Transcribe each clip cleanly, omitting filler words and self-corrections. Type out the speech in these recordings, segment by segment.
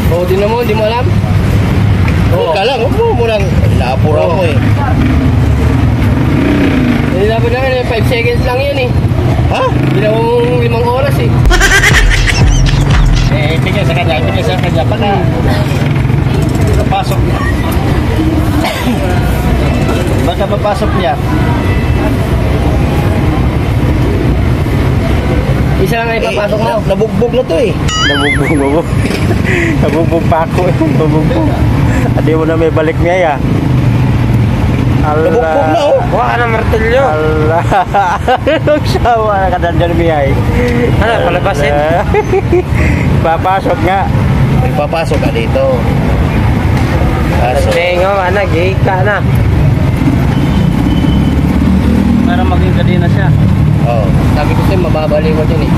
Oo, di na mo, di mo alam. Oo. Ika lang, huwag mo munang naapura mo eh. Hindi dapat naman, 5 seconds lang yun eh. Ha? Hindi na mong 5 oras eh. Tingnan sa kanya, tingnan sa kanya. Pagka papasok niya. Baka papasok niya. Isa lang na ipapasok mo. Nabugbog na to eh. Nabugbog. Nabugbog pa ako. Nabugbog. At di mo na may balik niya ya. Nabugbog na oh. Wala na martilyo. Allah. Nagsawa na ka dyan miyay. Ano, palabasin? Papasok nga. Papasok ka dito. Pasok. Tengo, anak, gay ka na. Para maging kadena siya. Oo. Sabi ko sa'yo, mababaliw ko dyan eh.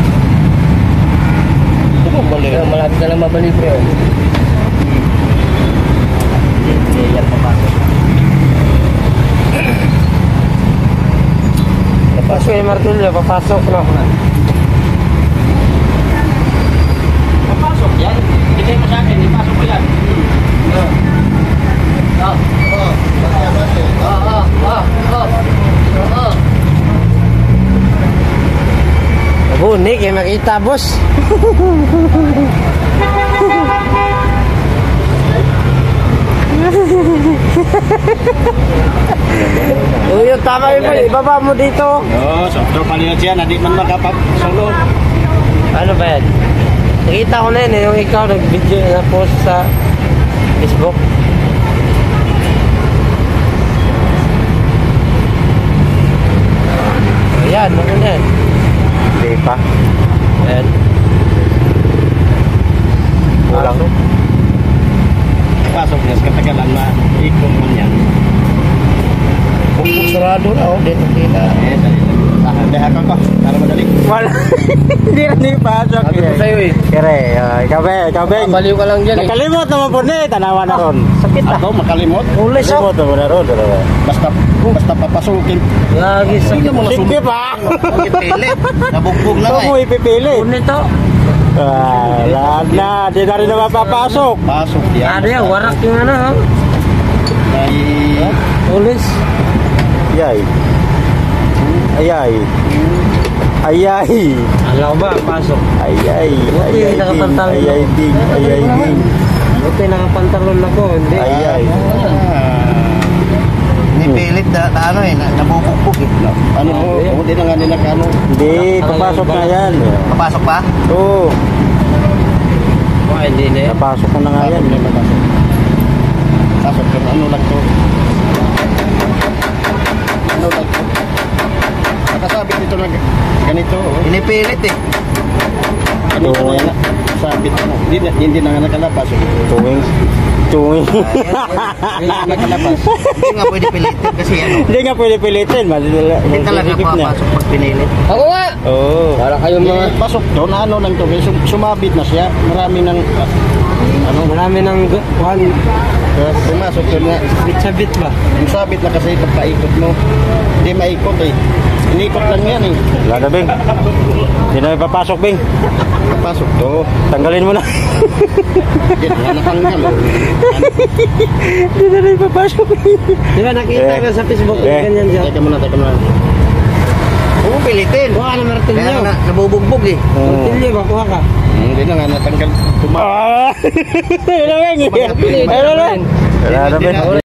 Bumalik. Malapit na lang mabaliw ko yun. Yan papasok. Papasok yung martilyo, papasok na. Papasok yan. Bigay mo sa akin, ipasok ko yan. Bunik, makita boss. Uy, tama yun po. Ibaba mo dito. Oo, so pala siya. Hindi man makapag-solo. Ano ba yan? Nakita ko na yun, yung ikaw nag-video na post sa Facebook. Ayan, ano na yan? Hindi pa. Ayan. Kulang. Pasok niya sa katagalan na ikong mo niyan. Bukong sarado na oh. Dito kita. Dali. Dahil ka ko. Para madali. Wala. Hindi rin ipasok. Sabi ko sa'yo eh. Kere, ikaw Baliw ka lang dyan eh. Nakalimot naman po na tanawa na ron. Sakit ah. Ako makalimot. Ulis ah. Nakalimot naman na ron. Basta papasukin. Lagi sakit. Sige pa. Ipilit. Nabugbog na Ito nga mo eh. ipipili. Unit to. Lahat na. Di na rin naman papasok. Pasok yan. Ada ya, warak yung ano. Ay. Ulis. Ayay. Ayay. Ayay. Alam ba, pasok. Ayay. Ayay ding. Ayay ding. Ayay ding. Buti nakapantalon ako, hindi. Ayay. Nipilit na ano eh. Nabubugbog eh. Ano po? Hindi na nga nila kano. Hindi, papasok na yan. Papasok pa? Oo. Wah, hindi na yan. Napasok na nga yan. Pasok ka. Ano lang to? Ano lang to? Nakasabit nito na ganito. Inipilit eh. Ganito na yan. Sabit mo. Hindi na nga nakalabas. Tuwing. Hindi na nakalabas. Hindi nga pwede pilitin kasi ano. Hindi nga pwede pilitin. Hindi talaga papasok pag pinilit. Ako nga! Oo. Para kayong mga... Pasok to na ano lang to. Sumabit na siya. Marami ng Marami ng kuhan. pumasok to na. Bit-sabit ba? Yung sabit na kasi pagpaikot mo. Hindi maikot eh. Inikot lang yan eh. Wala na, Bing. Hindi na papasok, Bing. Pasok to. Tanggalin mo na. Yan nga nakanggal. Hindi na rin papasok, Bing. Di ba nakita ka sa Facebook? Eh. Ganyan dyan. Teka muna. Oo, pilitin. Kuha ka ng martilyo. Kaya na, nabubugbog eh. Martilyo ba? Kuha ka. Hindi na nga natanggal. Ah! Wala na, Bing. Wala na. Wala na, Bing.